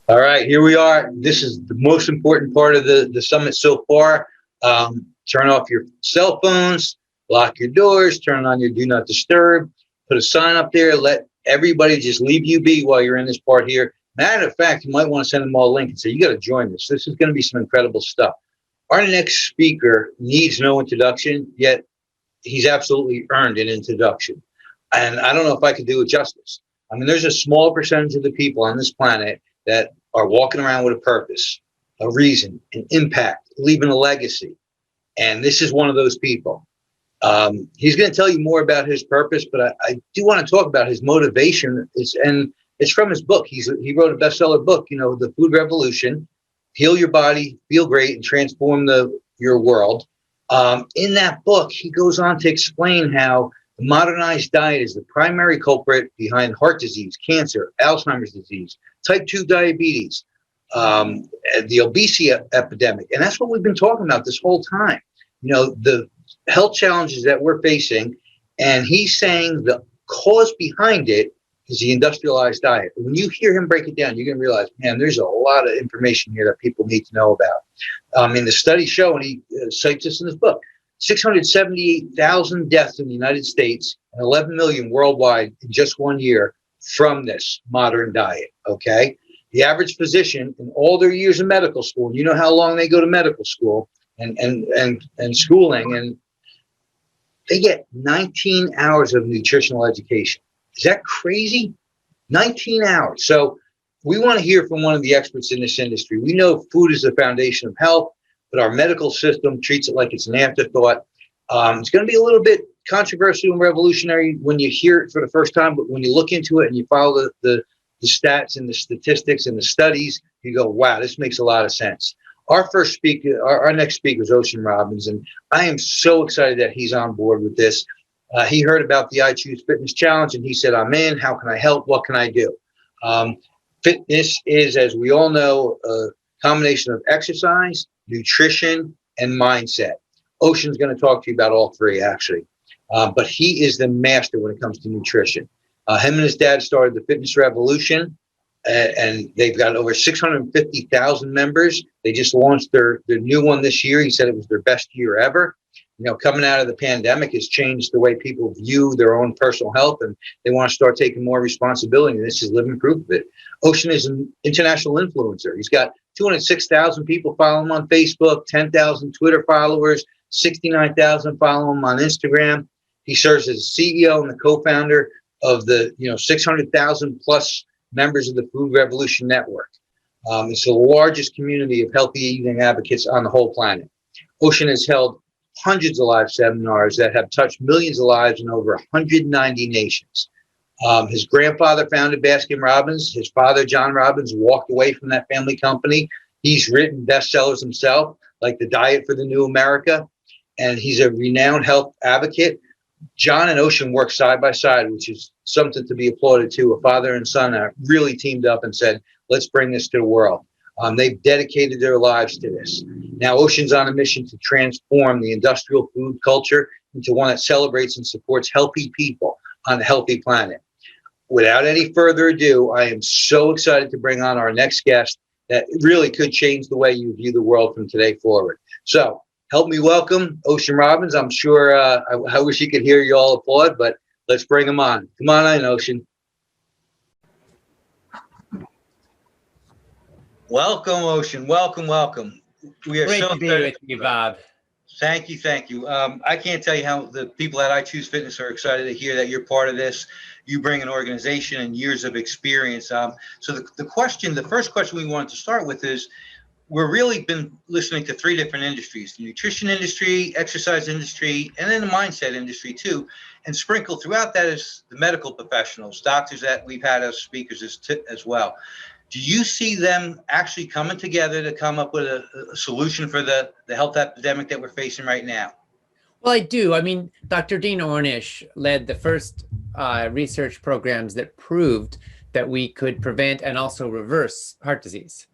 All right, here we are. This is the most important part of the summit so far. Turn off your cell phones, lock your doors, turn on your do not disturb, put a sign up there, let everybody just leave you be while you're in this part here. Matter of fact, you might want to send them all a link and say, you got to join this. This is going to be some incredible stuff. Our next speaker needs no introduction, yet he's absolutely earned an introduction. And I don't know if I could do it justice. I mean, there's a small percentage of the people on this planet that are walking around with a purpose, a reason, an impact, leaving a legacy. And this is one of those people. He's going to tell you more about his purpose, but I do want to talk about his motivation. It's from his book. He wrote a bestseller book, The Food Revolution, Heal Your Body, Feel Great, and Transform your world. In that book, he goes on to explain how the modernized diet is the primary culprit behind heart disease, cancer, Alzheimer's disease, type 2 diabetes, the obesity epidemic. And that's what we've been talking about this whole time. The health challenges that we're facing. And he's saying the cause behind it is the industrialized diet. When you hear him break it down, you're going to realize, man, there's a lot of information here that people need to know about. The studies show, and he cites this in his book, 678,000 deaths in the United States and 11 million worldwide in just 1 year from this modern diet, okay? The average physician in all their years of medical school, and you know how long they go to medical school and schooling, and they get 19 hours of nutritional education. Is that crazy? 19 hours. So we want to hear from one of the experts in this industry. We know food is the foundation of health, but our medical system treats it like it's an afterthought. It's going to be a little bit controversial and revolutionary when you hear it for the first time, but when you look into it and you follow the stats and the statistics and the studies, you go, wow, this makes a lot of sense. Our first speaker, our next speaker is Ocean Robbins, and I am so excited that he's on board with this. He heard about the I Choose Fitness Challenge, and he said, I'm in. How can I help? What can I do? Fitness is, as we all know, a combination of exercise, nutrition, and mindset. Ocean's going to talk to you about all three, actually. But he is the master when it comes to nutrition. Him and his dad started the Fitness Revolution, and they've got over 650,000 members. They just launched their new one this year. He said it was their best year ever. Coming out of the pandemic has changed the way people view their own personal health, and they want to start taking more responsibility. And this is living proof of it. Ocean is an international influencer. He's got 206,000 people follow him on Facebook, 10,000 Twitter followers, 69,000 follow him on Instagram. He serves as CEO and the co-founder of the 600,000 plus members of the Food Revolution Network. It's the largest community of healthy eating advocates on the whole planet. Ocean has held hundreds of live seminars that have touched millions of lives in over 190 nations. His grandfather founded Baskin Robbins. His father, John Robbins, walked away from that family company. He's written bestsellers himself, like The Diet for the New America, and he's a renowned health advocate. John and Ocean work side by side, which is something to be applauded too. A father and son are really teamed up and said, let's bring this to the world. They've dedicated their lives to this. Now, Ocean's on a mission to transform the industrial food culture into one that celebrates and supports healthy people on a healthy planet. Without any further ado, I am so excited to bring on our next guest that really could change the way you view the world from today forward. So help me welcome Ocean Robbins. I'm sure I wish you could hear you all applaud, but let's bring him on. Come on in, Ocean. Welcome, Ocean. Welcome. We are great so to be with you, Bob. Thank you. I can't tell you how the people at I Choose Fitness are excited to hear that you're part of this. You bring an organization and years of experience. So the first question we wanted to start with is, we're really been listening to three different industries: the nutrition industry, exercise industry, and then the mindset industry too. And sprinkled throughout that is the medical professionals, doctors that we've had as speakers as well. Do you see them actually coming together to come up with a solution for the health epidemic that we're facing right now? Well, I do. I mean, Dr. Dean Ornish led the first research programs that proved that we could prevent and also reverse heart disease.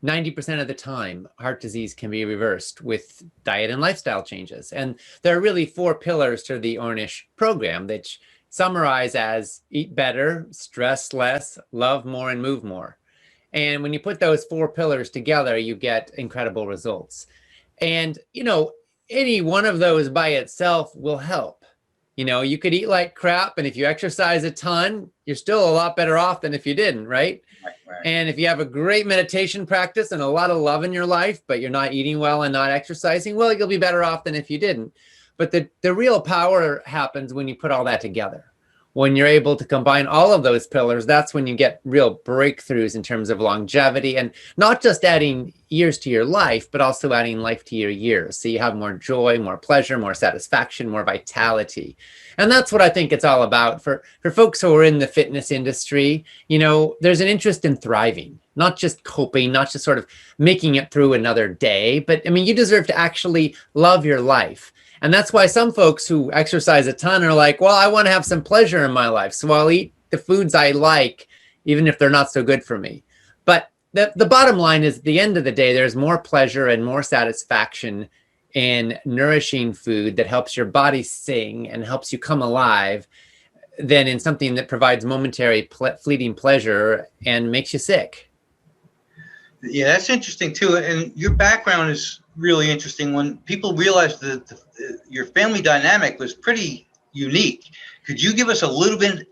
90% of the time, heart disease can be reversed with diet and lifestyle changes. And there are really 4 pillars to the Ornish program that summarize as eat better, stress less, love more, and move more. And when you put those four pillars together, you get incredible results. And, any one of those by itself will help. You could eat like crap, and if you exercise a ton, you're still a lot better off than if you didn't, right? Right. And if you have a great meditation practice and a lot of love in your life, but you're not eating well and not exercising, well, you'll be better off than if you didn't. But the real power happens when you put all that together. When you're able to combine all of those pillars, that's when you get real breakthroughs in terms of longevity, and not just adding years to your life, but also adding life to your years. So you have more joy, more pleasure, more satisfaction, more vitality. And that's what I think it's all about for folks who are in the fitness industry. There's an interest in thriving, not just coping, not just sort of making it through another day, but you deserve to actually love your life. And that's why some folks who exercise a ton are like, well, I want to have some pleasure in my life, so I'll eat the foods I like, even if they're not so good for me. But the bottom line is, at the end of the day, there's more pleasure and more satisfaction in nourishing food that helps your body sing and helps you come alive than in something that provides momentary fleeting pleasure and makes you sick. Yeah, that's interesting too. And your background is really interesting. When people realized that your family dynamic was pretty unique, could you give us a little bit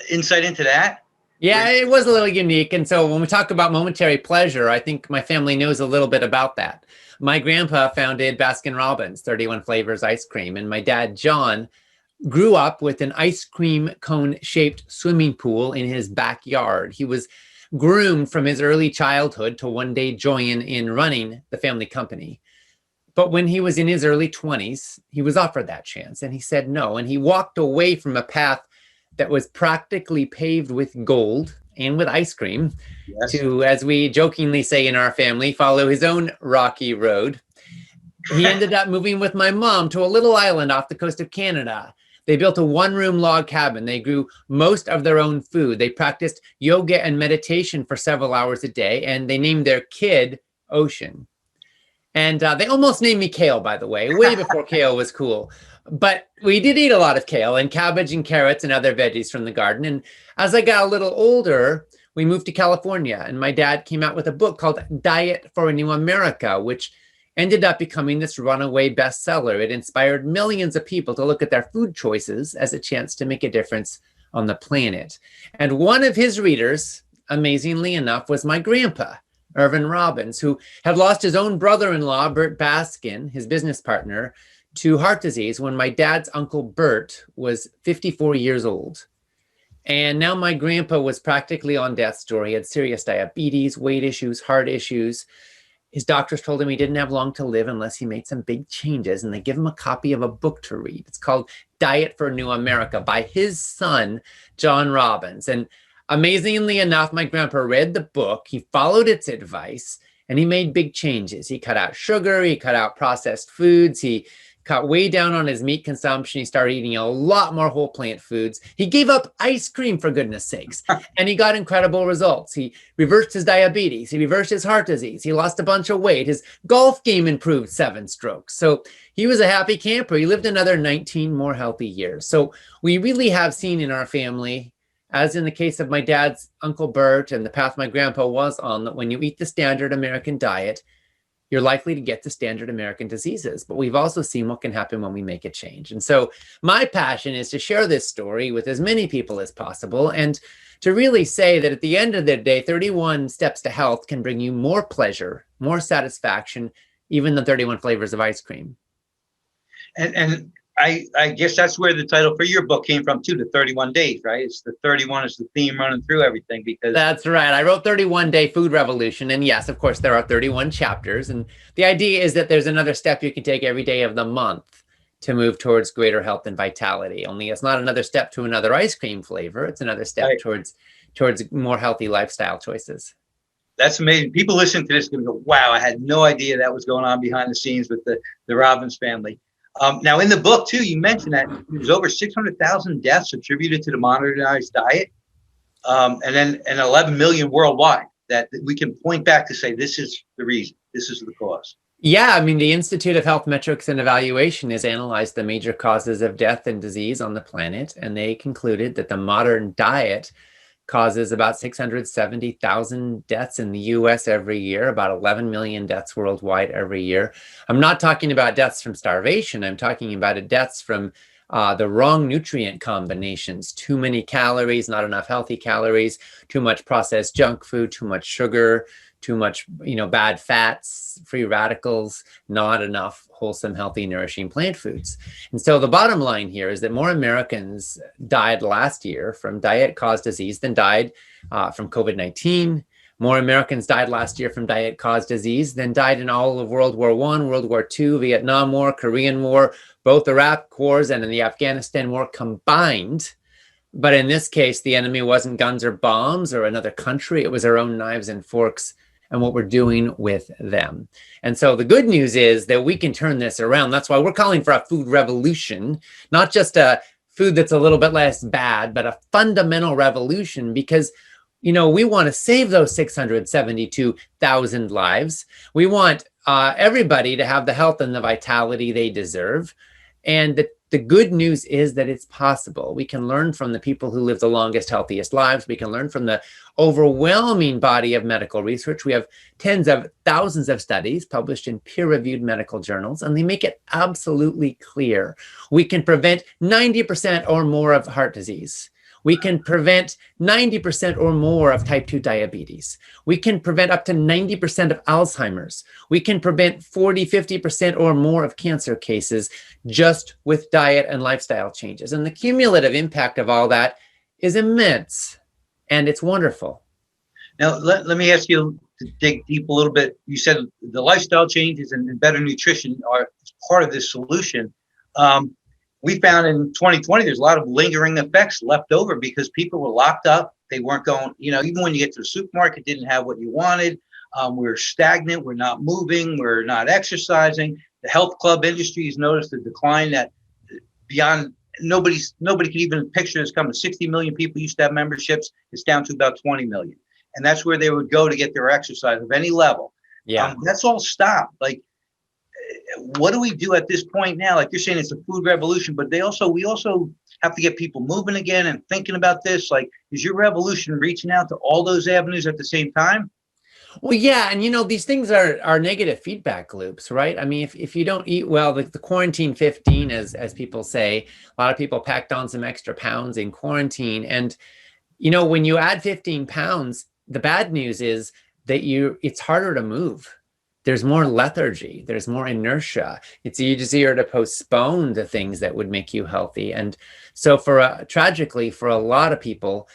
insight into that? Yeah, it was a little unique. And so when we talk about momentary pleasure, I think my family knows a little bit about that. My grandpa founded Baskin Robbins, 31 flavors ice cream. And my dad, John, grew up with an ice cream cone shaped swimming pool in his backyard. He was groomed from his early childhood to one day join in running the family company. But when he was in his early 20s, he was offered that chance and he said no. And he walked away from a path that was practically paved with gold and with ice cream, yes, to, as we jokingly say in our family, follow his own rocky road. He ended up moving with my mom to a little island off the coast of Canada. They built a one-room log cabin. They grew most of their own food. They practiced yoga and meditation for several hours a day, and they named their kid Ocean. And they almost named me Kale, by the way, way before kale was cool. But we did eat a lot of kale and cabbage and carrots and other veggies from the garden. And as I got a little older, we moved to California, and my dad came out with a book called Diet for a New America, which ended up becoming this runaway bestseller. It inspired millions of people to look at their food choices as a chance to make a difference on the planet. And one of his readers, amazingly enough, was my grandpa, Irvin Robbins, who had lost his own brother-in-law, Bert Baskin, his business partner, to heart disease when my dad's uncle Bert was 54 years old. And now my grandpa was practically on death's door. He had serious diabetes, weight issues, heart issues. His doctors told him he didn't have long to live unless he made some big changes, and they give him a copy of a book to read. It's called Diet for a New America by his son, John Robbins. And amazingly enough, my grandpa read the book, he followed its advice, and he made big changes. He cut out sugar, he cut out processed foods, he cut way down on his meat consumption. He started eating a lot more whole plant foods. He gave up ice cream, for goodness sakes, and he got incredible results. He reversed his diabetes. He reversed his heart disease. He lost a bunch of weight. His golf game improved 7 strokes. So he was a happy camper. He lived another 19 more healthy years. So we really have seen in our family, as in the case of my dad's Uncle Bert and the path my grandpa was on, that when you eat the standard American diet, you're likely to get the standard American diseases. But we've also seen what can happen when we make a change. And so my passion is to share this story with as many people as possible, and to really say that at the end of the day, 31 steps to health can bring you more pleasure, more satisfaction, even than 31 flavors of ice cream. And I guess that's where the title for your book came from too, the 31 days, right? It's the 31 is the theme running through everything, because that's right. I wrote 31 Day Food Revolution. And yes, of course, there are 31 chapters. And the idea is that there's another step you can take every day of the month to move towards greater health and vitality. Only it's not another step to another ice cream flavor. It's another step towards more healthy lifestyle choices. That's amazing. People listening to this are going to go, wow, I had no idea that was going on behind the scenes with the Robbins family. Now, in the book, too, you mentioned that there's over 600,000 deaths attributed to the modernized diet, and 11 million worldwide that we can point back to say this is the reason, this is the cause. Yeah, I mean, the Institute of Health Metrics and Evaluation has analyzed the major causes of death and disease on the planet, and they concluded that the modern diet causes about 670,000 deaths in the US every year, about 11 million deaths worldwide every year. I'm not talking about deaths from starvation. I'm talking about deaths from the wrong nutrient combinations, too many calories, not enough healthy calories, too much processed junk food, too much sugar, too much, bad fats, free radicals, not enough wholesome, healthy, nourishing plant foods. And so the bottom line here is that more Americans died last year from diet-caused disease than died from COVID-19. More Americans died last year from diet-caused disease than died in all of World War I, World War II, Vietnam War, Korean War, both Iraq wars and in the Afghanistan war combined. But in this case, the enemy wasn't guns or bombs or another country. It was our own knives and forks and what we're doing with them. And so the good news is that we can turn this around. That's why we're calling for a food revolution, not just a food that's a little bit less bad, but a fundamental revolution, because we want to save those 672,000 lives. We want everybody to have the health and the vitality they deserve. And the good news is that it's possible. We can learn from the people who live the longest, healthiest lives. We can learn from the overwhelming body of medical research. We have tens of thousands of studies published in peer-reviewed medical journals, and they make it absolutely clear. We can prevent 90% or more of heart disease. We can prevent 90% or more of type 2 diabetes. We can prevent up to 90% of Alzheimer's. We can prevent 40, 50% or more of cancer cases just with diet and lifestyle changes. And the cumulative impact of all that is immense, and it's wonderful. Now, let me ask you to dig deep a little bit. You said the lifestyle changes and better nutrition are part of this solution. We found in 2020, there's a lot of lingering effects left over because people were locked up. They weren't going, even when you get to the supermarket, didn't have what you wanted. We're stagnant. We're not moving. We're not exercising. The health club industry has noticed a decline that beyond nobody could even picture this coming. 60 million people used to have memberships. It's down to about 20 million. And that's where they would go to get their exercise of any level. Yeah. That's all stopped. Like, what do we do at this point now? Like you're saying, it's a food revolution, but we also have to get people moving again and thinking about this. Like, is your revolution reaching out to all those avenues at the same time? Well, yeah. And these things are negative feedback loops, right? I mean, if you don't eat well, the quarantine 15, as people say, a lot of people packed on some extra pounds in quarantine. And, when you add 15 pounds, the bad news is that it's harder to move. There's more lethargy, there's more inertia. It's easier to postpone the things that would make you healthy. And so tragically, for a lot of people,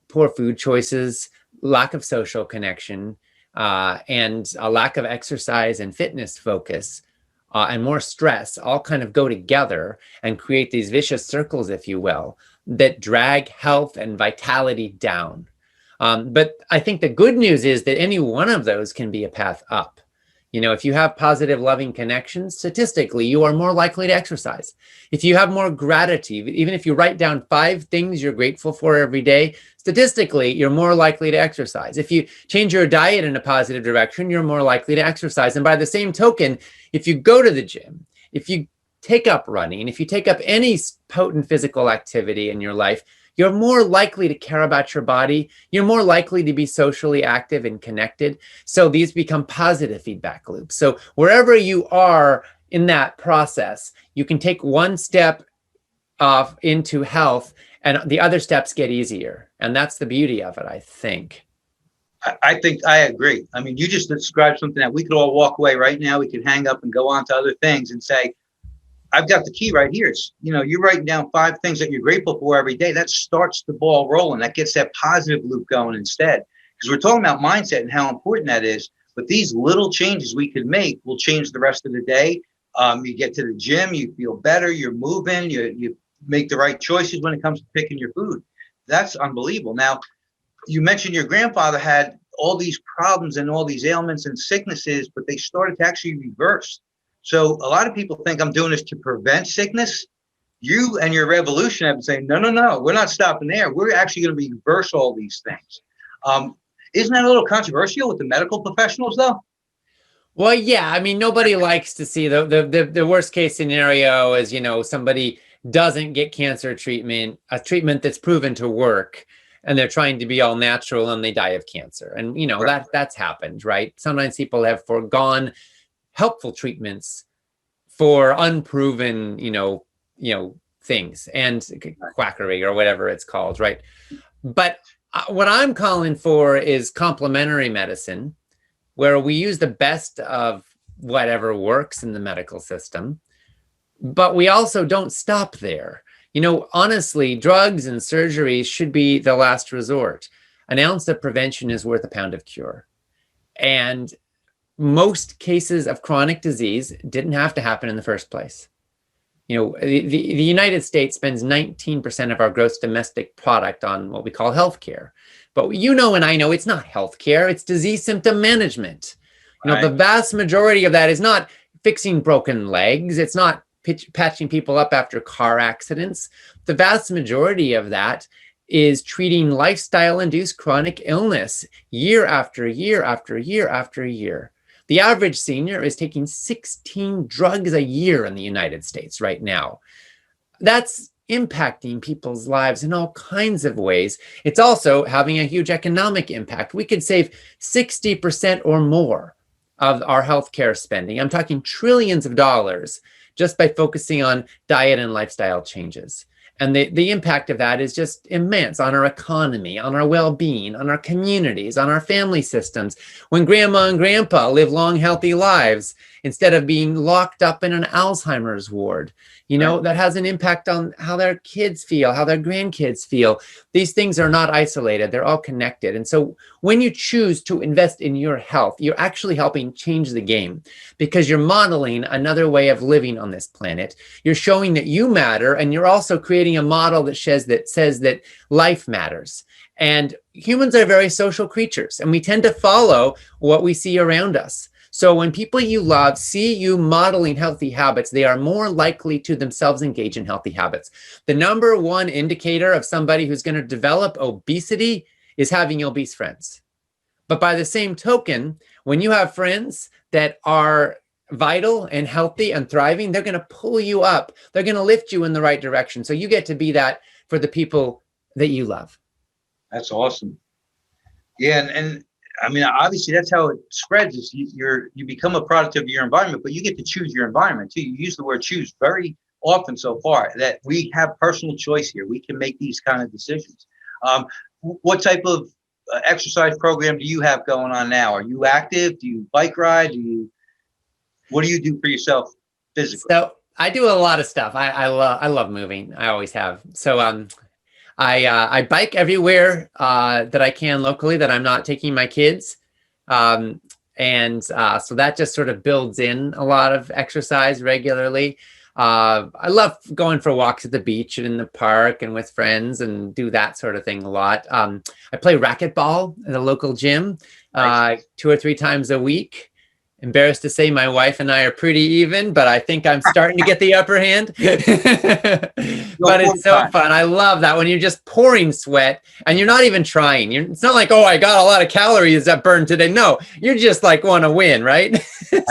poor food choices, lack of social connection, and a lack of exercise and fitness focus, and more stress all kind of go together and create these vicious circles, if you will, that drag health and vitality down. But I think the good news is that any one of those can be a path up. If you have positive, loving connections, statistically, you are more likely to exercise. If you have more gratitude, even if you write down 5 things you're grateful for every day, statistically, you're more likely to exercise. If you change your diet in a positive direction, you're more likely to exercise. And by the same token, if you go to the gym, if you take up running, if you take up any potent physical activity in your life, you're more likely to care about your body. You're more likely to be socially active and connected. So these become positive feedback loops. So wherever you are in that process, you can take one step off into health and the other steps get easier. And that's the beauty of it, I think. I think I agree. I mean, you just described something that we could all walk away right now. We could hang up and go on to other things and say, I've got the key right here. You're writing down 5 things that you're grateful for every day. That starts the ball rolling. That gets that positive loop going instead. Because we're talking about mindset and how important that is. But these little changes we could make will change the rest of the day. You get to the gym, you feel better, you're moving, you make the right choices when it comes to picking your food. That's unbelievable. Now, you mentioned your grandfather had all these problems and all these ailments and sicknesses, but they started to actually reverse. So a lot of people think I'm doing this to prevent sickness. You and your revolution have been saying, no, we're not stopping there. We're actually going to reverse all these things. Isn't that a little controversial with the medical professionals, though? Well, yeah. I mean, nobody likes to see the worst case scenario is, somebody doesn't get cancer treatment, a treatment that's proven to work. and they're trying to be all natural and they die of cancer. And, you know, that's happened, right? Sometimes people have foregone helpful treatments for unproven, things and quackery or whatever it's called, right? But what I'm calling for is complementary medicine, where we use the best of whatever works in the medical system, but we also don't stop there. You know, honestly, drugs and surgeries should be the last resort. An ounce of prevention is worth a pound of cure. And most cases of chronic disease didn't have to happen in the first place. You know, the United States spends 19% of our gross domestic product on what we call healthcare. But you know, and I know it's not healthcare, it's disease symptom management. You know, the vast majority of that is not fixing broken legs. It's not patching people up after car accidents. The vast majority of that is treating lifestyle-induced chronic illness year after year after year after year. The average senior is taking 16 drugs a year in the United States right now. That's impacting people's lives in all kinds of ways. It's also having a huge economic impact. We could save 60% or more of our healthcare spending. I'm talking trillions of dollars just by focusing on diet and lifestyle changes. And the impact of that is just immense on our economy, on our well-being, on our communities, on our family systems. When grandma and grandpa live long, healthy lives instead of being locked up in an Alzheimer's ward, you know, that has an impact on how their kids feel, how their grandkids feel. These things are not isolated. They're all connected. And so when you choose to invest in your health, you're actually helping change the game because you're modeling another way of living on this planet. You're showing that you matter, and you're also creating a model that says that life matters. And humans are very social creatures, and we tend to follow what we see around us. So when people you love see you modeling healthy habits, they are more likely to themselves engage in healthy habits. The number one indicator of somebody who's going to develop obesity is having obese friends. But by the same token, when you have friends that are vital and healthy and thriving, they're going to pull you up. They're going to lift you in the right direction. So you get to be that for the people that you love. That's awesome. Yeah, and I mean, obviously, that's how it spreads. Is you become a product of your environment, but you get to choose your environment too. You use the word choose very often so far. That we have personal choice here. We can make these kind of decisions. What type of exercise program do you have going on now? Are you active? Do you bike ride? What do you do for yourself physically? So I do a lot of stuff. I love moving. I always have. So I bike everywhere that I can locally that I'm not taking my kids. So that just sort of builds in a lot of exercise regularly. I love going for walks at the beach and in the park and with friends and do that sort of thing a lot. I play racquetball at a local gym 2 or 3 times a week. Embarrassed to say my wife and I are pretty even, but I think I'm starting to get the upper hand. But it's so fun. I love that when you're just pouring sweat and you're not even trying. It's not like, oh, I got a lot of calories that burned today. No, you're just like want to win, right?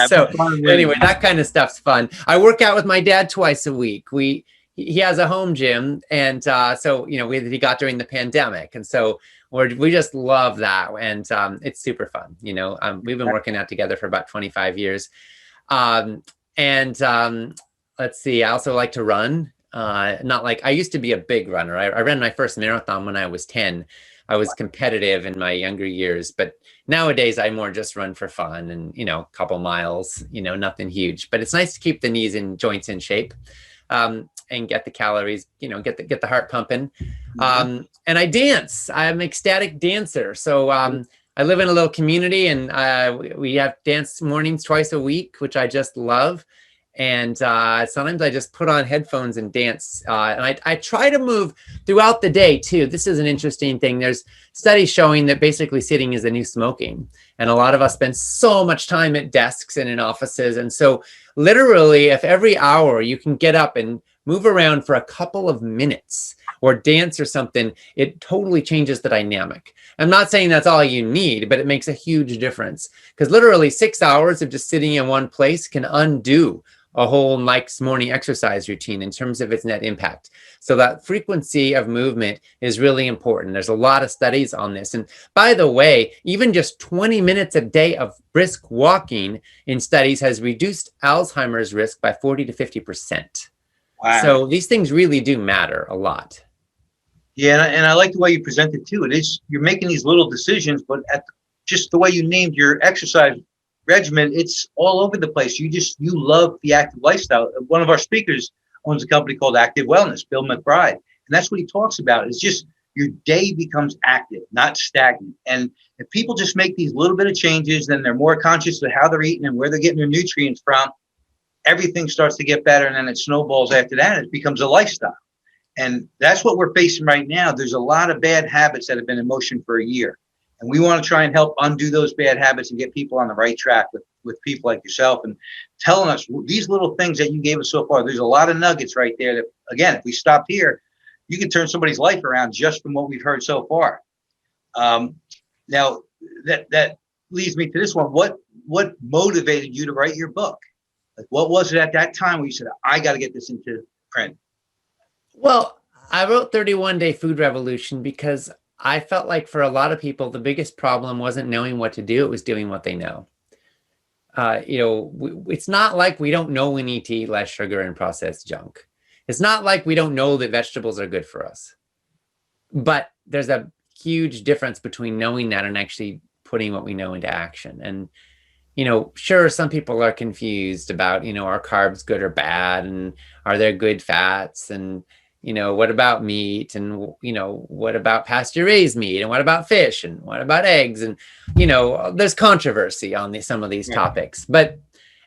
So anyway, that kind of stuff's fun. I work out with my dad twice a week. He has a home gym, and so he got during the pandemic, and so we just love that, and it's super fun. We've been working out together for about 25 years, let's see. I also like to run. Not like I used to be a big runner. I ran my first marathon when I was 10. I was competitive in my younger years, but nowadays I more just run for fun and a couple miles. Nothing huge, but it's nice to keep the knees and joints in shape. And get the calories, get the heart pumping. And I dance. I'm an ecstatic dancer. So I live in a little community, and we have dance mornings twice a week, which I just love. And sometimes I just put on headphones and dance. And I try to move throughout the day too. This is an interesting thing. There's studies showing that basically sitting is the new smoking. And a lot of us spend so much time at desks and in offices. And so literally, if every hour you can get up and move around for a couple of minutes or dance or something, it totally changes the dynamic. I'm not saying that's all you need, but it makes a huge difference, because literally 6 hours of just sitting in one place can undo a whole Mike's morning exercise routine in terms of its net impact. So that frequency of movement is really important. There's a lot of studies on this. And by the way, even just 20 minutes a day of brisk walking in studies has reduced Alzheimer's risk by 40 to 50%. Wow. So these things really do matter a lot. Yeah, and I like the way you present it too. It is, you're making these little decisions, but just the way you named your exercise regimen, it's all over the place. You love the active lifestyle. One of our speakers owns a company called Active Wellness, Bill McBride, and that's what he talks about. It's just your day becomes active, not stagnant. And if people just make these little bit of changes, then they're more conscious of how they're eating and where they're getting their nutrients from, everything starts to get better, and then it snowballs after that. It becomes a lifestyle. And that's what we're facing right now. There's a lot of bad habits that have been in motion for a year. And we want to try and help undo those bad habits and get people on the right track with people like yourself and telling us these little things that you gave us so far. There's a lot of nuggets right there that, again, if we stopped here, you can turn somebody's life around just from what we've heard so far. Now, that leads me to this one. What motivated you to write your book? Like, what was it at that time where you said, I got to get this into print? Well, I wrote 31 Day Food Revolution because I felt like for a lot of people, the biggest problem wasn't knowing what to do. It was doing what they know. It's not like we don't know we need to eat less sugar and processed junk. It's not like we don't know that vegetables are good for us. But there's a huge difference between knowing that and actually putting what we know into action. And, sure, some people are confused about, are carbs good or bad? And are there good fats? And, what about meat? And, what about pasture-raised meat? And what about fish? And what about eggs? And, there's controversy on some of these topics. But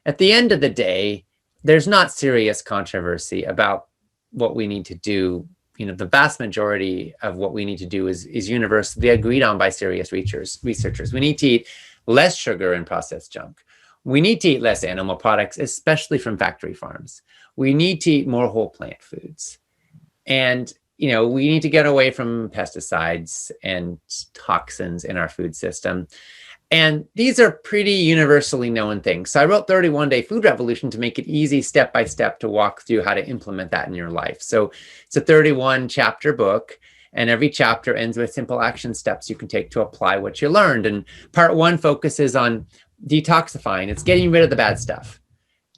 at the end of the day, there's not serious controversy about what we need to do. The vast majority of what we need to do is universally agreed on by serious researchers. We need to eat less sugar and processed junk. We need to eat less animal products, especially from factory farms. We need to eat more whole plant foods. And, we need to get away from pesticides and toxins in our food system. And these are pretty universally known things. So I wrote 31 Day Food Revolution to make it easy step by step to walk through how to implement that in your life. So it's a 31 chapter book, and every chapter ends with simple action steps you can take to apply what you learned. And part 1 focuses on detoxifying. It's getting rid of the bad stuff.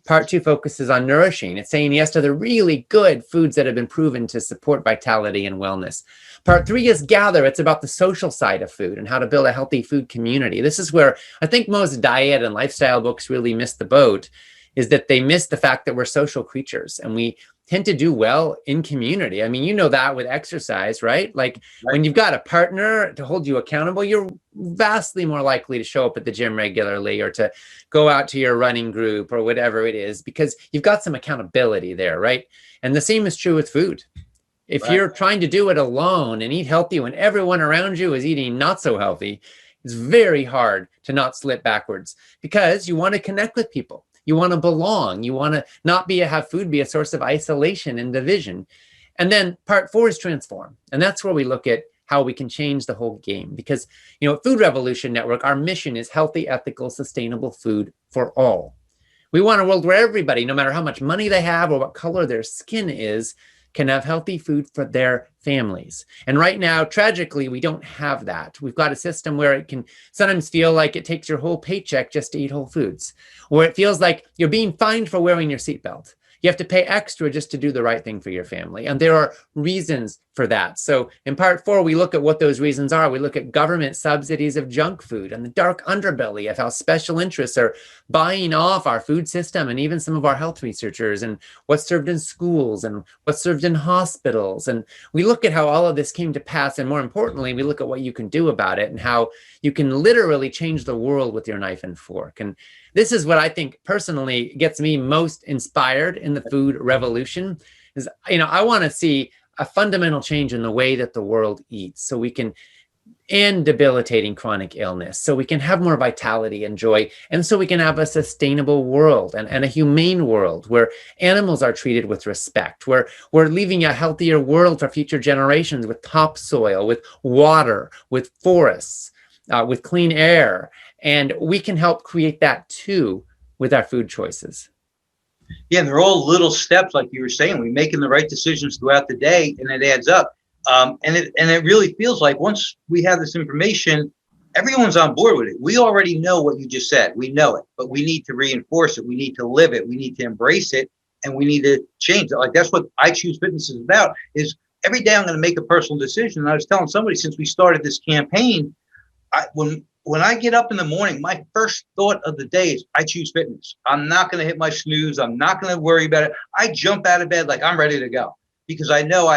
Part 2 focuses on nourishing. It's saying yes to the really good foods that have been proven to support vitality and wellness. Part 3 is gather. It's about the social side of food and how to build a healthy food community. This is where I think most diet and lifestyle books really miss the boat, is that they miss the fact that we're social creatures and we tend to do well in community. I mean, that with exercise, right? Like when you've got a partner to hold you accountable, you're vastly more likely to show up at the gym regularly or to go out to your running group or whatever it is, because you've got some accountability there, right? And the same is true with food. If you're trying to do it alone and eat healthy when everyone around you is eating not so healthy, it's very hard to not slip backwards because you want to connect with people. You want to belong. You want to not have food be a source of isolation and division. And then part 4 is transform. And that's where we look at how we can change the whole game. Because, at Food Revolution Network, our mission is healthy, ethical, sustainable food for all. We want a world where everybody, no matter how much money they have or what color their skin is, can have healthy food for their families. And right now, tragically, we don't have that. We've got a system where it can sometimes feel like it takes your whole paycheck just to eat whole foods, or it feels like you're being fined for wearing your seatbelt. You have to pay extra just to do the right thing for your family. And there are reasons for that. So in part 4, we look at what those reasons are. We look at government subsidies of junk food and the dark underbelly of how special interests are buying off our food system and even some of our health researchers, and what's served in schools and what's served in hospitals. And we look at how all of this came to pass. And more importantly, we look at what you can do about it and how you can literally change the world with your knife and fork. And this is what I think personally gets me most inspired in the food revolution is, I want to see a fundamental change in the way that the world eats so we can end debilitating chronic illness, so we can have more vitality and joy, and so we can have a sustainable world and a humane world where animals are treated with respect, where we're leaving a healthier world for future generations with topsoil, with water, with forests, with clean air. And we can help create that too with our food choices. Yeah, and they're all little steps, like you were saying. We're making the right decisions throughout the day, and it adds up. And it really feels like once we have this information, everyone's on board with it. We already know what you just said. We know it, but we need to reinforce it. We need to live it. We need to embrace it, and we need to change it. Like that's what I Choose Fitness is about. Is every day I'm going to make a personal decision. And I was telling somebody since we started this campaign, when I get up in the morning, my first thought of the day is I choose fitness. I'm not going to hit my snooze. I'm not going to worry about it. I jump out of bed like I'm ready to go because I know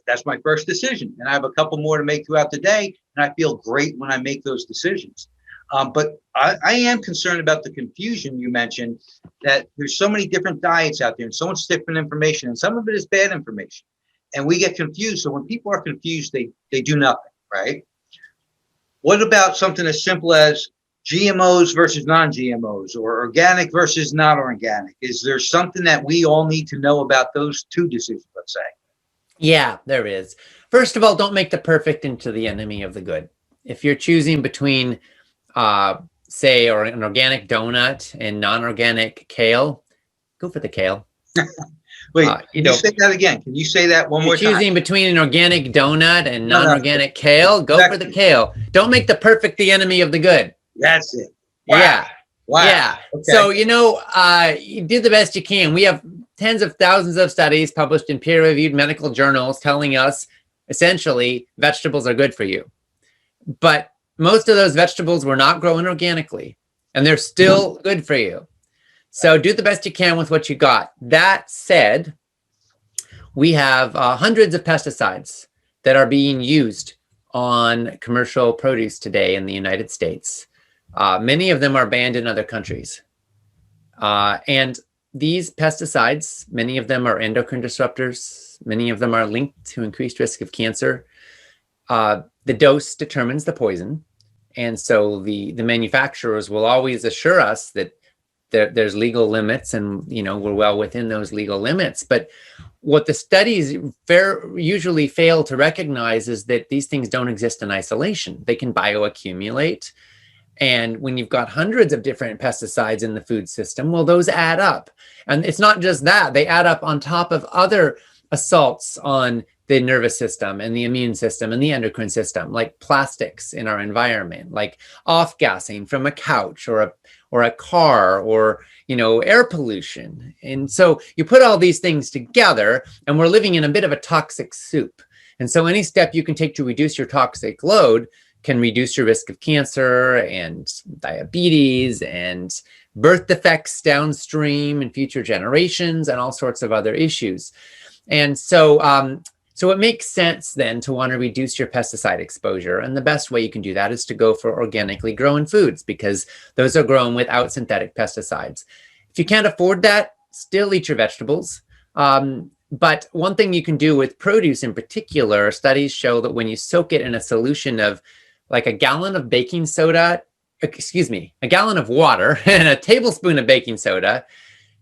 that's my first decision. And I have a couple more to make throughout the day. And I feel great when I make those decisions. But I am concerned about the confusion you mentioned, that there's so many different diets out there and so much different information. And some of it is bad information. And we get confused. So when people are confused, they do nothing, right? What about something as simple as GMOs versus non-GMOs or organic versus not organic? Is there something that we all need to know about those two decisions, let's say? Yeah, there is. First of all, don't make the perfect into the enemy of the good. If you're choosing between, say, or an organic donut and non-organic kale, go for the kale. Wait, can you say that again? Can you say that one more time? Choosing between an organic donut and non-organic kale, go for the kale. Don't make the perfect the enemy of the good. That's it. Wow. Yeah. Wow. Yeah. Okay. So, you do the best you can. We have tens of thousands of studies published in peer-reviewed medical journals telling us essentially vegetables are good for you. But most of those vegetables were not grown organically, and they're still good for you. So do the best you can with what you got. That said, we have hundreds of pesticides that are being used on commercial produce today in the United States. Many of them are banned in other countries. And these pesticides, many of them are endocrine disruptors. Many of them are linked to increased risk of cancer. The dose determines the poison. And so the manufacturers will always assure us that there's legal limits and, we're well within those legal limits. But what the studies usually fail to recognize is that these things don't exist in isolation. They can bioaccumulate. And when you've got hundreds of different pesticides in the food system, well, those add up. And it's not just that. They add up on top of other assaults on the nervous system and the immune system and the endocrine system, like plastics in our environment, like off-gassing from a couch or a car or, air pollution. And so you put all these things together and we're living in a bit of a toxic soup. And so any step you can take to reduce your toxic load can reduce your risk of cancer and diabetes and birth defects downstream in future generations and all sorts of other issues. And so it makes sense then to want to reduce your pesticide exposure. And the best way you can do that is to go for organically grown foods because those are grown without synthetic pesticides. If you can't afford that, still eat your vegetables. But one thing you can do with produce in particular, studies show that when you soak it in a solution of like a gallon of a gallon of water and a tablespoon of baking soda,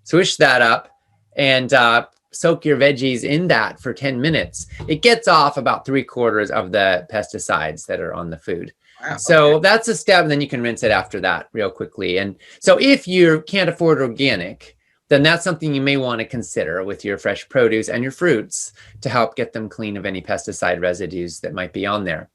swish that up and soak your veggies in that for 10 minutes, it gets off about 3/4 of the pesticides that are on the food. Wow, so that's a step, and then you can rinse it after that real quickly. And so if you can't afford organic, then that's something you may want to consider with your fresh produce and your fruits to help get them clean of any pesticide residues that might be on there.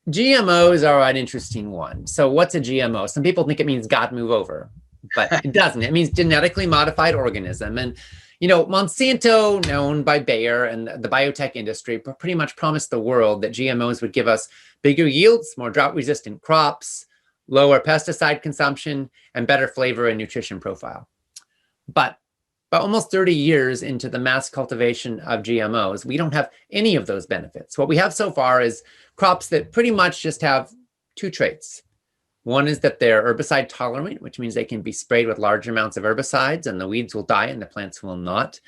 GMOs are an interesting one. So what's a GMO? Some people think it means God move over, but it doesn't. It means genetically modified organism. And Monsanto, known by Bayer and the biotech industry, pretty much promised the world that GMOs would give us bigger yields, more drought-resistant crops, lower pesticide consumption, and better flavor and nutrition profile. But almost 30 years into the mass cultivation of GMOs, we don't have any of those benefits. What we have so far is crops that pretty much just have two traits. One is that they're herbicide tolerant, which means they can be sprayed with large amounts of herbicides and the weeds will die and the plants will not,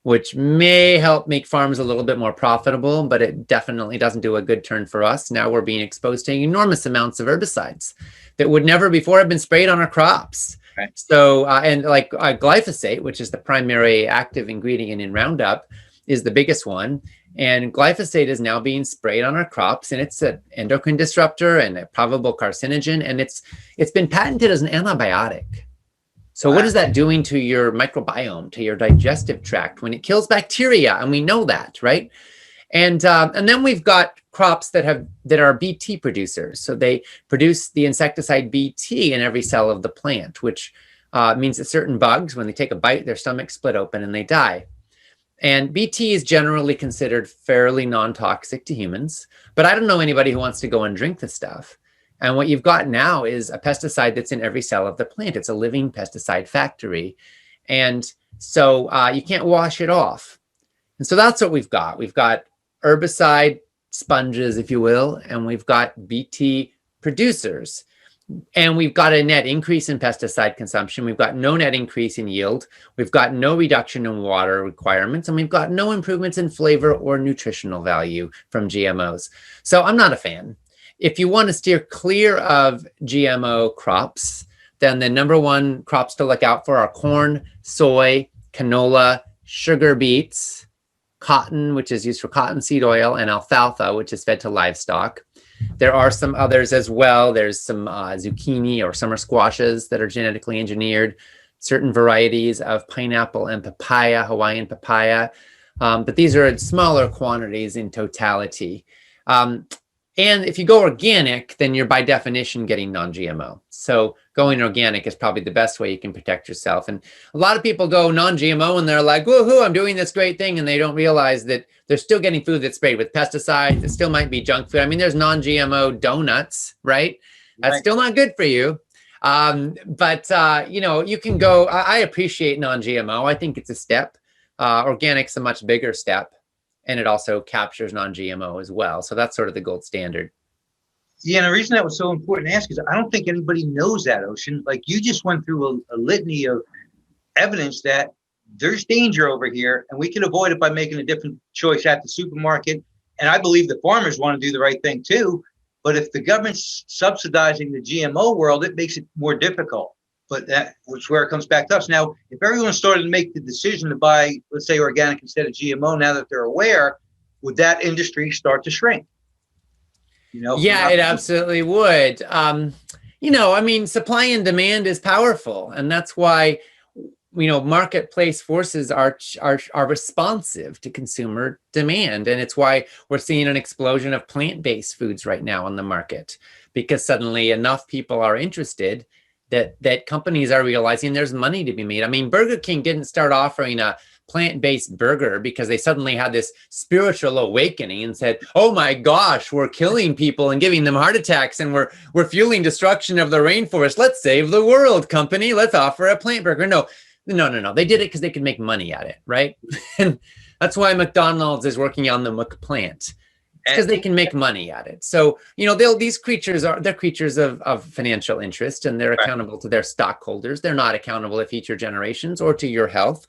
which may help make farms a little bit more profitable, but it definitely doesn't do a good turn for us. Now we're being exposed to enormous amounts of herbicides that would never before have been sprayed on our crops. Right. So, and like glyphosate, which is the primary active ingredient in Roundup, is the biggest one. And glyphosate is now being sprayed on our crops, and it's an endocrine disruptor and a probable carcinogen, and it's been patented as an antibiotic. So what is that doing to your microbiome, to your digestive tract when it kills bacteria? And we know that, right? And then we've got crops that are BT producers. So they produce the insecticide BT in every cell of the plant, which means that certain bugs, when they take a bite, their stomachs split open and they die. And BT is generally considered fairly non-toxic to humans, but I don't know anybody who wants to go and drink the stuff. And what you've got now is a pesticide that's in every cell of the plant. It's a living pesticide factory. And so you can't wash it off. And so that's what we've got. We've got herbicide sponges, if you will, and we've got BT producers. And we've got a net increase in pesticide consumption. We've got no net increase in yield. We've got no reduction in water requirements, and we've got no improvements in flavor or nutritional value from GMOs. So I'm not a fan. If you want to steer clear of GMO crops, then the number one crops to look out for are corn, soy, canola, sugar beets, cotton, which is used for cottonseed oil, and alfalfa, which is fed to livestock. There are some others as well. There's some zucchini or summer squashes that are genetically engineered, certain varieties of pineapple and papaya, Hawaiian papaya. But these are in smaller quantities in totality. And if you go organic, then you're by definition getting non-GMO. So going organic is probably the best way you can protect yourself. And a lot of people go non-GMO and they're like, woohoo, I'm doing this great thing. And they don't realize that they're still getting food that's sprayed with pesticides. It still might be junk food. I mean, there's non-GMO donuts, right? That's still not good for you. You know, you can go, I appreciate non-GMO. I think it's a step. Organic's a much bigger step. And it also captures non-GMO as well. So that's sort of the gold standard. Yeah, and the reason that was so important to ask is I don't think anybody knows that, Ocean. Like you just went through a litany of evidence that there's danger over here, and we can avoid it by making a different choice at the supermarket. And I believe the farmers want to do the right thing too. But if the government's subsidizing the GMO world, it makes it more difficult. But that's where it comes back to us. Now, if everyone started to make the decision to buy, let's say, organic instead of GMO, now that they're aware, would that industry start to shrink? You know? Yeah, it absolutely would. You know, I mean, supply and demand is powerful. And that's why, you know, marketplace forces are responsive to consumer demand. And it's why we're seeing an explosion of plant-based foods right now on the market, because suddenly enough people are interested that companies are realizing there's money to be made. I mean, Burger King didn't start offering a plant-based burger because they suddenly had this spiritual awakening and said, oh my gosh, we're killing people and giving them heart attacks and we're fueling destruction of the rainforest. Let's save the world, company. Let's offer a plant burger. No. They did it because they could make money at it, right? And that's why McDonald's is working on the McPlant. Because they can make money at it. So, you know, they're creatures of financial interest, and they're accountable to their stockholders. They're not accountable to future generations or to your health.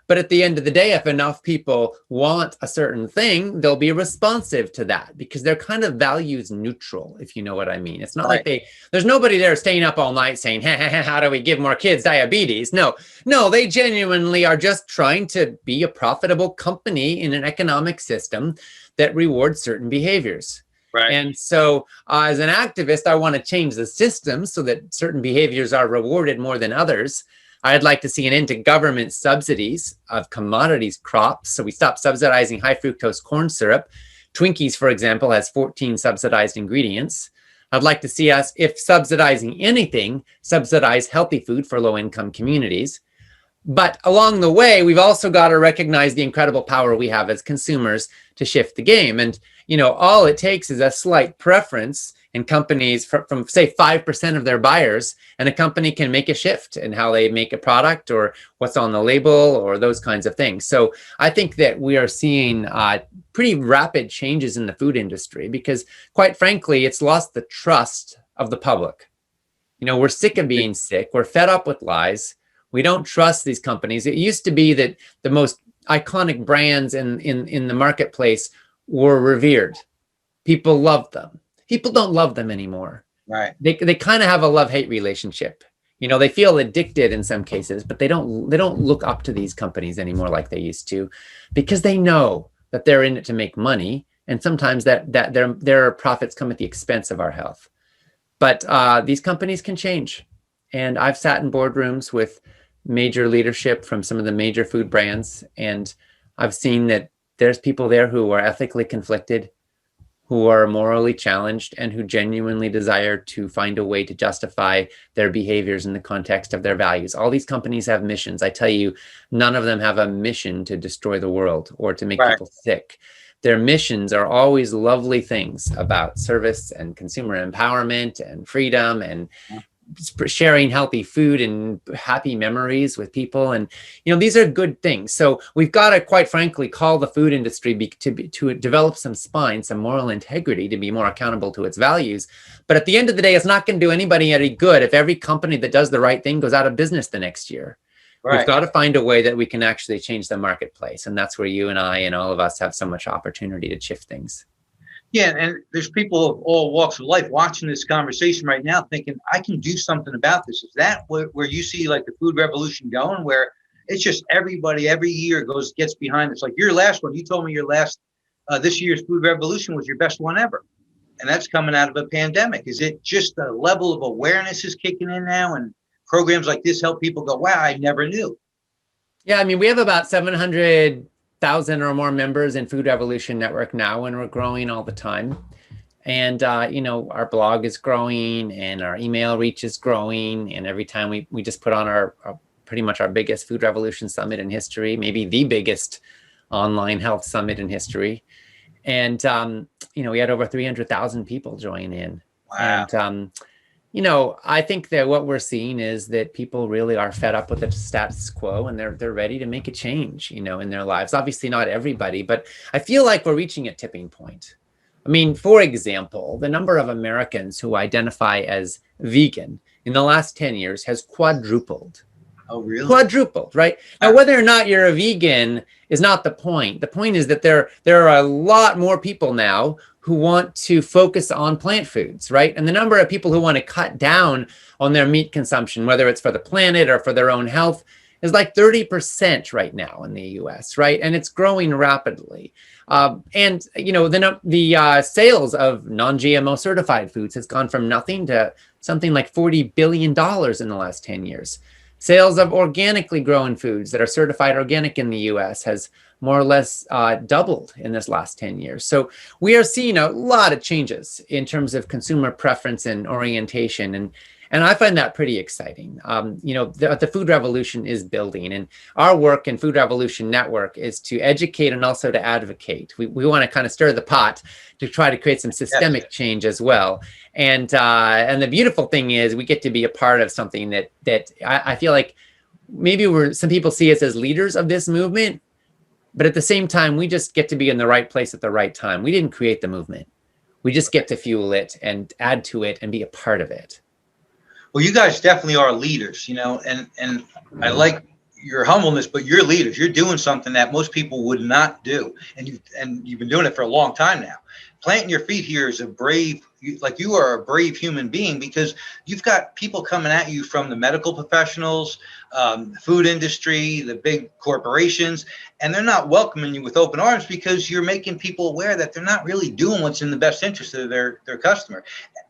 But at the end of the day, if enough people want a certain thing, they'll be responsive to that because they're kind of values neutral, if you know what I mean. It's not like there's nobody there staying up all night saying, how do we give more kids diabetes? No, they genuinely are just trying to be a profitable company in an economic system that rewards certain behaviors. Right. And so as an activist, I want to change the system so that certain behaviors are rewarded more than others. I'd like to see an end to government subsidies of commodities crops. So we stop subsidizing high fructose corn syrup. Twinkies, for example, has 14 subsidized ingredients. I'd like to see us, if subsidizing anything, subsidize healthy food for low-income communities. But along the way, we've also got to recognize the incredible power we have as consumers to shift the game. And, you know, all it takes is a slight preference in companies from say 5% of their buyers, and a company can make a shift in how they make a product or what's on the label or those kinds of things. So I think that we are seeing pretty rapid changes in the food industry because, quite frankly, it's lost the trust of the public. You know, we're sick of being sick. We're fed up with lies. We don't trust these companies. It used to be that the most iconic brands in the marketplace were revered. People loved them. People don't love them anymore. Right. They kind of have a love-hate relationship. You know, they feel addicted in some cases, but they don't look up to these companies anymore like they used to, because they know that they're in it to make money, and sometimes that their profits come at the expense of our health. But these companies can change. And I've sat in boardrooms with major leadership from some of the major food brands. And I've seen that there's people there who are ethically conflicted, who are morally challenged, and who genuinely desire to find a way to justify their behaviors in the context of their values. All these companies have missions. I tell you, none of them have a mission to destroy the world or to make people sick. Their missions are always lovely things about service and consumer empowerment and freedom and sharing healthy food and happy memories with people. And, these are good things. So we've got to, quite frankly, call the food industry to develop some spine, some moral integrity, to be more accountable to its values. But at the end of the day, it's not going to do anybody any good if every company that does the right thing goes out of business the next year. Right. We've got to find a way that we can actually change the marketplace. And that's where you and I and all of us have so much opportunity to shift things. Yeah, and there's people of all walks of life watching this conversation right now thinking, I can do something about this. Is that where you see like the food revolution going, where it's just everybody every year gets behind this? Like your last one, you told me this year's food revolution was your best one ever. And that's coming out of a pandemic. Is it just the level of awareness is kicking in now and programs like this help people go, wow, I never knew? Yeah, I mean, we have about 700,000 or more members in Food Revolution Network now, and we're growing all the time. And, our blog is growing and our email reach is growing. And every time we just put on pretty much our biggest Food Revolution Summit in history, maybe the biggest online health summit in history. And, we had over 300,000 people join in. Wow. And, I think that what we're seeing is that people really are fed up with the status quo, and they're ready to make a change, in their lives. Obviously not everybody, but I feel like we're reaching a tipping point. I mean, for example, the number of Americans who identify as vegan in the last 10 years has quadrupled. Oh, really? Quadrupled, right? Now, whether or not you're a vegan is not the point. The point is that there are a lot more people now who want to focus on plant foods, right? And the number of people who want to cut down on their meat consumption, whether it's for the planet or for their own health, is like 30% right now in the US, right? And it's growing rapidly. And the sales of non-GMO certified foods has gone from nothing to something like $40 billion in the last 10 years. Sales of organically grown foods that are certified organic in the US has more or less doubled in this last 10 years. So we are seeing a lot of changes in terms of consumer preference and orientation. And I find that pretty exciting. The food revolution is building, and our work in Food Revolution Network is to educate and also to advocate. We want to kind of stir the pot to try to create some systemic change as well. And the beautiful thing is we get to be a part of something that I feel like maybe some people see us as leaders of this movement, but at the same time, we just get to be in the right place at the right time. We didn't create the movement. We just get to fuel it and add to it and be a part of it. Well, you guys definitely are leaders, and I like your humbleness, but you're leaders. You're doing something that most people would not do. And you've been doing it for a long time now. Planting your feet here is you are a brave human being, because you've got people coming at you from the medical professionals, food industry, the big corporations, and they're not welcoming you with open arms because you're making people aware that they're not really doing what's in the best interest of their customer.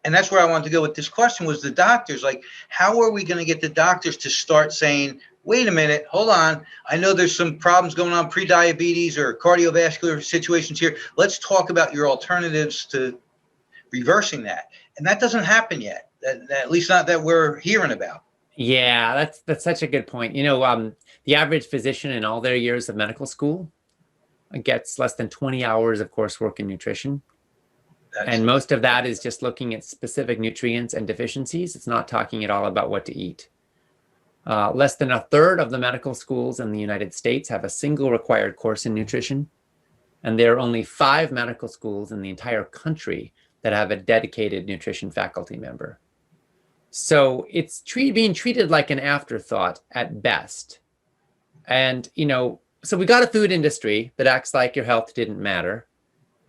And that's where I wanted to go with this question, was the doctors. Like, how are we going to get the doctors to start saying, wait a minute, hold on. I know there's some problems going on, pre-diabetes or cardiovascular situations here. Let's talk about your alternatives to reversing that. And that doesn't happen yet, at least not that we're hearing about. Yeah, that's such a good point. The average physician in all their years of medical school gets less than 20 hours of coursework in nutrition. And most of that is just looking at specific nutrients and deficiencies. It's not talking at all about what to eat. Less than a third of the medical schools in the United States have a single required course in nutrition. And there are only 5 medical schools in the entire country that have a dedicated nutrition faculty member. So it's being treated like an afterthought at best. And, so we got a food industry that acts like your health didn't matter.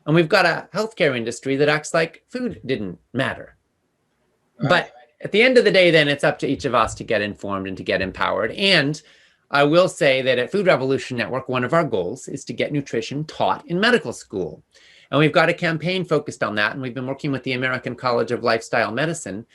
And we've got a healthcare industry that acts like food didn't matter. Right. But at the end of the day, then it's up to each of us to get informed and to get empowered. And I will say that at Food Revolution Network, one of our goals is to get nutrition taught in medical school. And we've got a campaign focused on that. And we've been working with the American College of Lifestyle Medicine,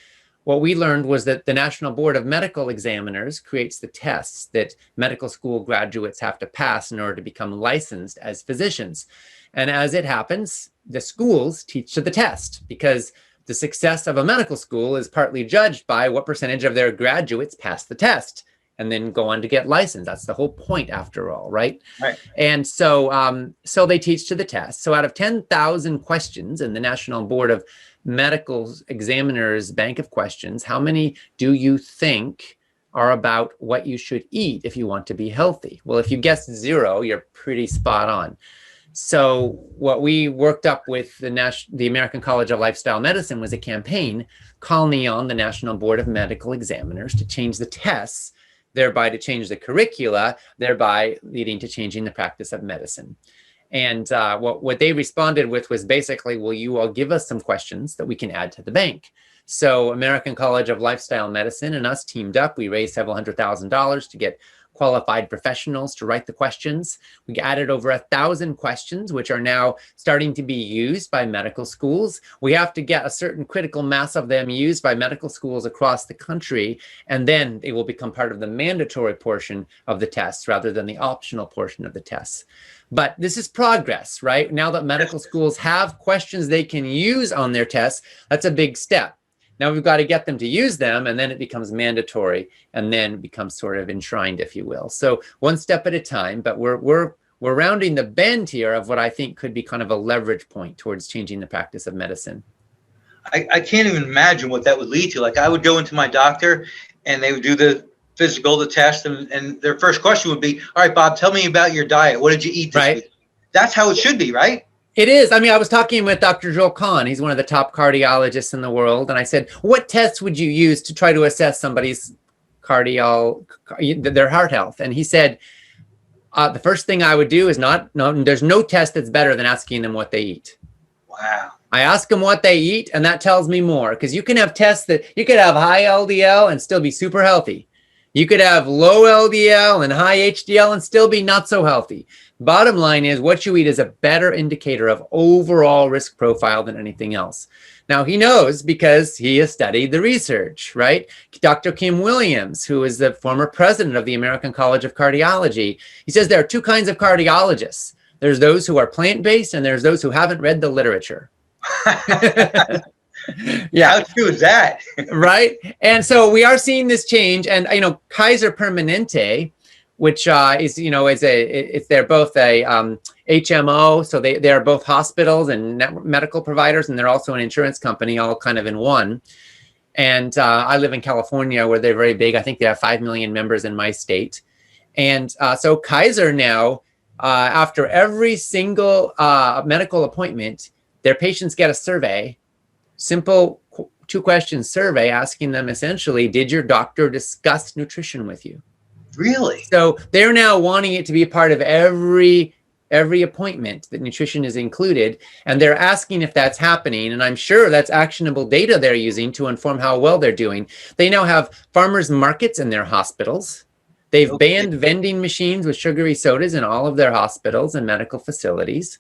what we learned was that the National Board of Medical Examiners creates the tests that medical school graduates have to pass in order to become licensed as physicians. And as it happens, the schools teach to the test, because the success of a medical school is partly judged by what percentage of their graduates pass the test and then go on to get licensed. That's the whole point, after all, right? Right. And so, so they teach to the test. So out of 10,000 questions in the National Board of Medical Examiners bank of questions, how many do you think are about what you should eat if you want to be healthy? Well, if you guessed 0, you're pretty spot on. So what we worked up with the American College of Lifestyle Medicine was a campaign calling on the National Board of Medical Examiners to change the tests, thereby to change the curricula, thereby leading to changing the practice of medicine. And what they responded with was basically, will you all give us some questions that we can add to the bank? So American College of Lifestyle Medicine and us teamed up. We raised several $100,000 to get qualified professionals to write the questions. We added over 1,000 questions, which are now starting to be used by medical schools. We have to get a certain critical mass of them used by medical schools across the country, and then they will become part of the mandatory portion of the tests rather than the optional portion of the tests. But this is progress, right? Now that medical schools have questions they can use on their tests, that's a big step. Now we've got to get them to use them, and then it becomes mandatory, and then it becomes sort of enshrined, if you will. So one step at a time, but we're rounding the bend here of what I think could be kind of a leverage point towards changing the practice of medicine. I can't even imagine what that would lead to. Like, I would go into my doctor and they would do the physical, the test, and their first question would be, all right, Bob, tell me about your diet. What did you eat this week? That's how it should be, right? It is. I mean, I was talking with Dr. Joel Kahn. He's one of the top cardiologists in the world. And I said, what tests would you use to try to assess somebody's their heart health? And he said, the first thing I would do is there's no test that's better than asking them what they eat. Wow. I ask them what they eat, and that tells me more, because you can have tests that you could have high LDL and still be super healthy. You could have low LDL and high HDL and still be not so healthy. Bottom line is, what you eat is a better indicator of overall risk profile than anything else. Now, he knows because he has studied the research, right? Dr. Kim Williams, who is the former president of the American College of Cardiology, he says there are 2 kinds of cardiologists. There's those who are plant-based, and there's those who haven't read the literature. Yeah. How true is that? Right. And so we are seeing this change. And, Kaiser Permanente, which they're both a HMO. So they're both hospitals and medical providers, and they're also an insurance company, all kind of in one. And I live in California, where they're very big. I think they have 5 million members in my state. And so Kaiser now, after every single medical appointment, their patients get a survey, simple 2-question survey, asking them essentially, did your doctor discuss nutrition with you? Really? So they're now wanting it to be a part of every appointment, that nutrition is included, and they're asking if that's happening. And I'm sure that's actionable data they're using to inform how well they're doing. They now have farmers markets in their hospitals. They've banned vending machines with sugary sodas in all of their hospitals and medical facilities.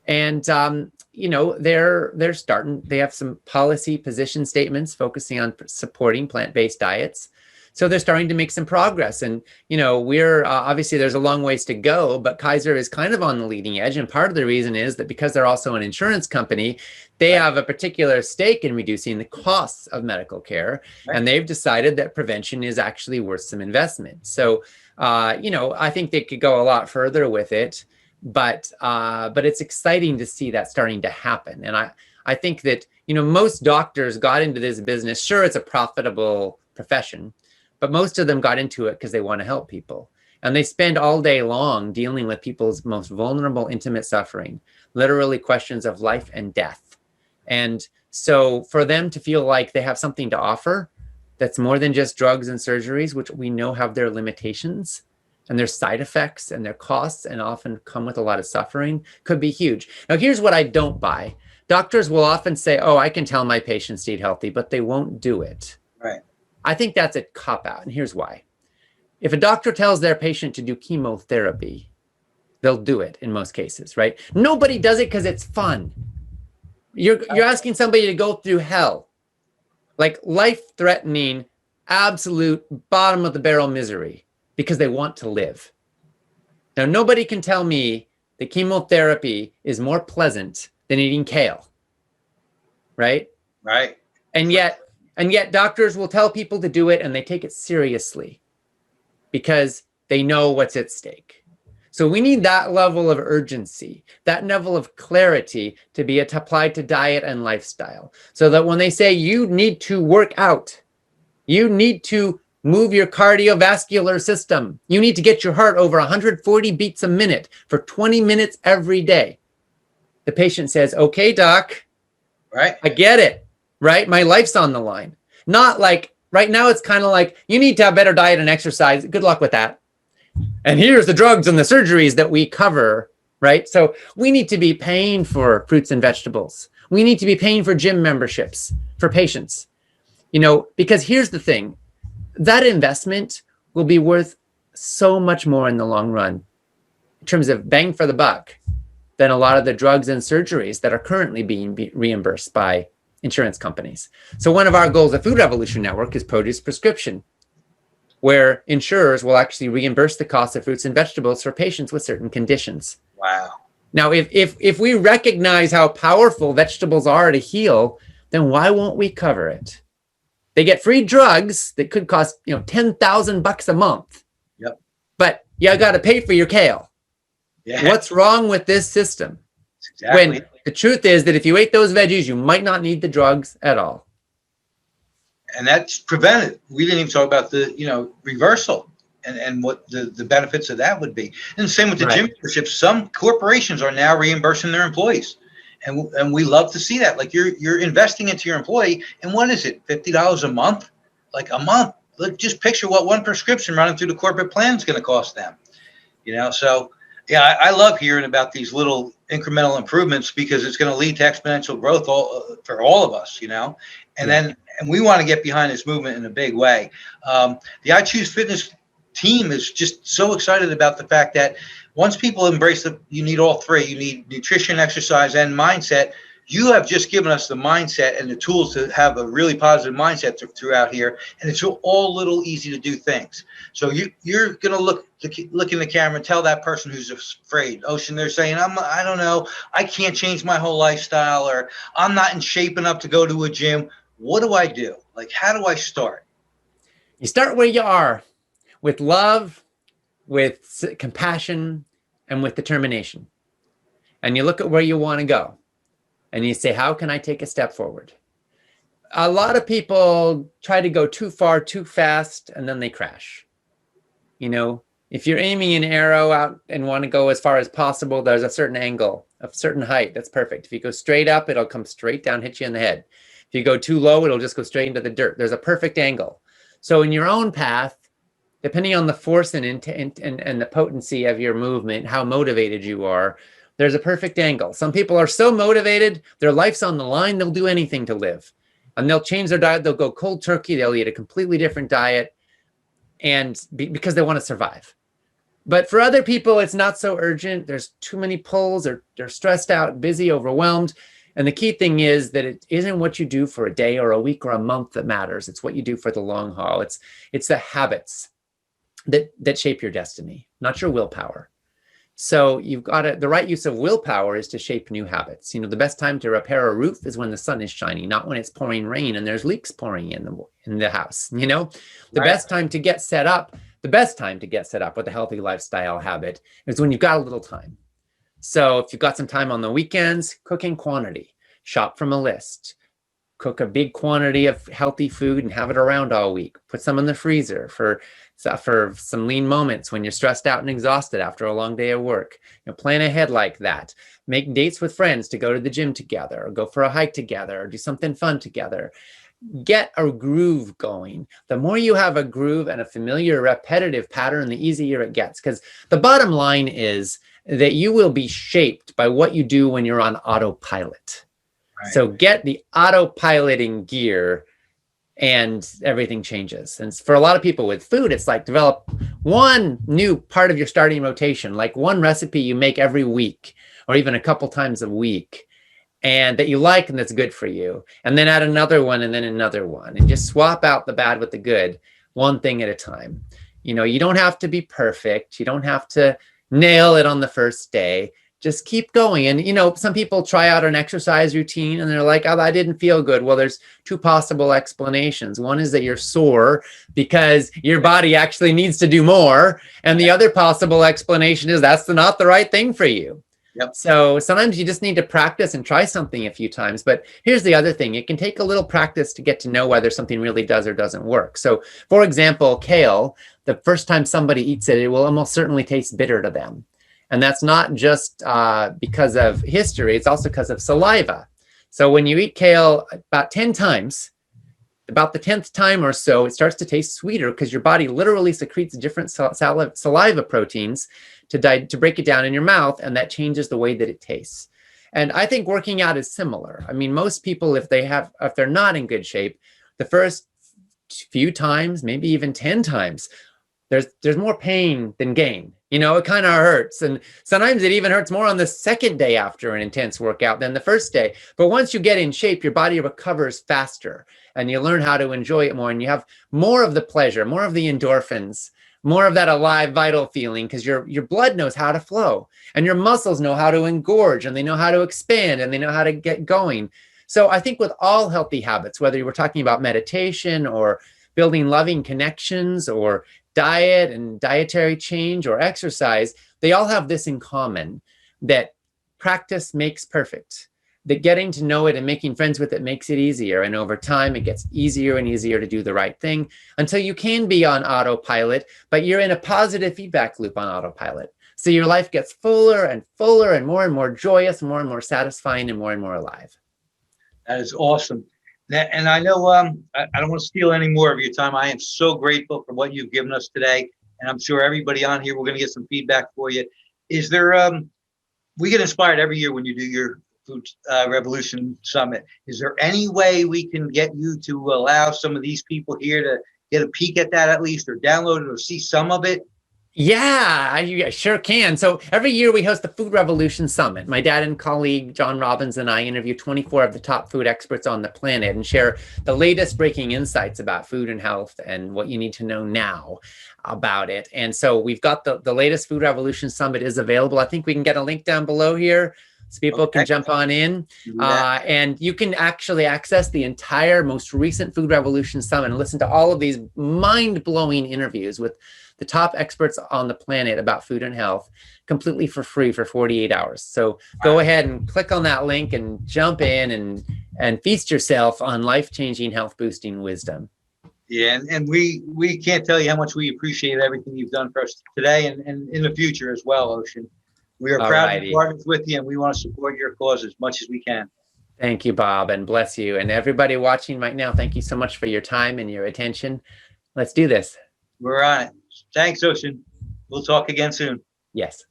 And they're starting. They have some policy position statements focusing on supporting plant-based diets. So they're starting to make some progress. And, we're obviously, there's a long ways to go, but Kaiser is kind of on the leading edge. And part of the reason is that because they're also an insurance company, they have a particular stake in reducing the costs of medical care. Right. And they've decided that prevention is actually worth some investment. So, I think they could go a lot further with it, but it's exciting to see that starting to happen. And I think that, most doctors got into this business. Sure, it's a profitable profession, but most of them got into it because they want to help people. And they spend all day long dealing with people's most vulnerable, intimate suffering, literally questions of life and death. And so for them to feel like they have something to offer that's more than just drugs and surgeries, which we know have their limitations and their side effects and their costs and often come with a lot of suffering, could be huge. Now, here's what I don't buy. Doctors will often say, oh, I can tell my patients to eat healthy, but they won't do it. Right. I think that's a cop-out, and here's why. If a doctor tells their patient to do chemotherapy, they'll do it in most cases, right? Nobody does it because it's fun. You're asking somebody to go through hell. like life-threatening, absolute bottom of the barrel misery because they want to live. Now, nobody can tell me that chemotherapy is more pleasant than eating kale, right? Right. And yet doctors will tell people to do it and they take it seriously because they know what's at stake. So we need that level of urgency, that level of clarity to be applied to diet and lifestyle, so that when they say you need to work out, you need to move your cardiovascular system, you need to get your heart over 140 beats a minute for 20 minutes every day, the patient says, okay, doc, Right. I get it, right? My life's on the line. Not like right now, it's kind of like you need to have better diet and exercise. Good luck with that. And here's the drugs and the surgeries that we cover, right? So we need to be paying for fruits and vegetables. We need to be paying for gym memberships for patients, you know, because here's the thing, that investment will be worth so much more in the long run in terms of bang for the buck than a lot of the drugs and surgeries that are currently being reimbursed by insurance companies. So one of our goals at Food Revolution Network is produce prescription, where insurers will actually reimburse the cost of fruits and vegetables for patients with certain conditions. Wow. Now, if we recognize how powerful vegetables are to heal, then why won't we cover it? They get free drugs that could cost, you know, $10,000 a month. Yep. But you got to pay for your kale. Yeah. What's wrong with this system? Exactly. When the truth is that if you ate those veggies, you might not need the drugs at all. And that's prevented. We didn't even talk about the, you know, reversal and what the benefits of that would be. And the same with the Right. gym memberships. Some corporations are now reimbursing their employees. And we love to see that. Like you're investing into your employee. And what is it? $50 a month? Like a month. Look, just picture what one prescription running through the corporate plan is going to cost them. You know, so yeah, I love hearing about these little incremental improvements because it's going to lead to exponential growth for all of us, you know. And we want to get behind this movement in a big way. The I Choose Fitness team is just so excited about the fact that once people embrace you need all three, you need nutrition, exercise, and mindset. You have just given us the mindset and the tools to have a really positive mindset throughout here. And it's all little easy to do things. So you're going to look in the camera and tell that person who's afraid, Ocean, they're saying, I don't know, I can't change my whole lifestyle, or I'm not in shape enough to go to a gym. What do I do? Like, how do I start? You start where you are, with love, with compassion, and with determination. And you look at where you want to go. And you say, how can I take a step forward? A lot of people try to go too far, too fast, and then they crash. You know, if you're aiming an arrow out and want to go as far as possible, there's a certain angle, a certain height. That's perfect. If you go straight up, it'll come straight down, hit you in the head. If you go too low, it'll just go straight into the dirt. There's a perfect angle. So in your own path, depending on the force and the potency of your movement, how motivated you are, there's a perfect angle. Some people are so motivated, their life's on the line, they'll do anything to live. And they'll change their diet, they'll go cold turkey, they'll eat a completely different diet, and because they want to survive. But for other people, it's not so urgent. There's too many pulls, or they're stressed out, busy, overwhelmed. And the key thing is that it isn't what you do for a day or a week or a month that matters. It's what you do for the long haul. It's the habits that shape your destiny, not your willpower. So you've got the right use of willpower is to shape new habits. You know, the best time to repair a roof is when the sun is shining, not when it's pouring rain and there's leaks pouring in the house. You know, the best time to get set up with a healthy lifestyle habit is when you've got a little time. So if you've got some time on the weekends, cook in quantity, shop from a list, cook a big quantity of healthy food and have it around all week. Put some in the freezer for some lean moments when you're stressed out and exhausted after a long day of work. You know, plan ahead like that. Make dates with friends to go to the gym together, or go for a hike together, or do something fun together. Get a groove going. The more you have a groove and a familiar, repetitive pattern, the easier it gets. Because the bottom line is that you will be shaped by what you do when you're on autopilot. Right. So get the autopiloting gear and everything changes. And for a lot of people with food, it's like develop one new part of your starting rotation, like one recipe you make every week or even a couple times a week. and that you like and that's good for you, and then add another one and then another one, and just swap out the bad with the good, one thing at a time. You know, you don't have to be perfect. You don't have to nail it on the first day. Just keep going. And, you know, some people try out an exercise routine and they're like, oh, I didn't feel good. Well, there's two possible explanations. One is that you're sore because your body actually needs to do more. And the other possible explanation is that's not the right thing for you. Yep. So sometimes you just need to practice and try something a few times. But here's the other thing. It can take a little practice to get to know whether something really does or doesn't work. So, for example, kale, the first time somebody eats it, it will almost certainly taste bitter to them. And that's not just because of history. It's also because of saliva. So when you eat kale about 10 times, about the 10th time or so, it starts to taste sweeter because your body literally secretes different saliva proteins to break it down in your mouth, and that changes the way that it tastes. And I think working out is similar. I mean, most people, if they're not in good shape, the first few times, maybe even 10 times, there's more pain than gain. You know, it kind of hurts. And sometimes it even hurts more on the second day after an intense workout than the first day. But once you get in shape, your body recovers faster and you learn how to enjoy it more. And you have more of the pleasure, more of the endorphins, more of that alive, vital feeling, because your blood knows how to flow and your muscles know how to engorge and they know how to expand and they know how to get going. So I think with all healthy habits, whether we're talking about meditation or building loving connections or diet and dietary change or exercise, they all have this in common, that practice makes perfect, that getting to know it and making friends with it makes it easier. And over time, it gets easier and easier to do the right thing until you can be on autopilot, but you're in a positive feedback loop on autopilot. So your life gets fuller and fuller and more joyous, more and more satisfying and more alive. That is awesome. And I know I don't want to steal any more of your time. I am so grateful for what you've given us today. And I'm sure everybody on here, we're going to get some feedback for you. Is there, we get inspired every year when you do your Food Revolution Summit. Is there any way we can get you to allow some of these people here to get a peek at that at least, or download it or see some of it? Yeah, I sure can. So every year we host the Food Revolution Summit. My dad and colleague, John Robbins, and I interview 24 of the top food experts on the planet and share the latest breaking insights about food and health and what you need to know now about it. And so we've got the latest Food Revolution Summit is available. I think we can get a link down below here so people can jump on in. And you can actually access the entire most recent Food Revolution Summit and listen to all of these mind-blowing interviews with the top experts on the planet about food and health completely for free for 48 hours. So go ahead and click on that link and jump in and feast yourself on life-changing, health-boosting wisdom. Yeah, and we can't tell you how much we appreciate everything you've done for us today and in the future as well, Ocean. We are proud to be partners with you, and we want to support your cause as much as we can. Thank you, Bob, and bless you. And everybody watching right now, thank you so much for your time and your attention. Let's do this. We're on it. Thanks, Ocean. We'll talk again soon. Yes.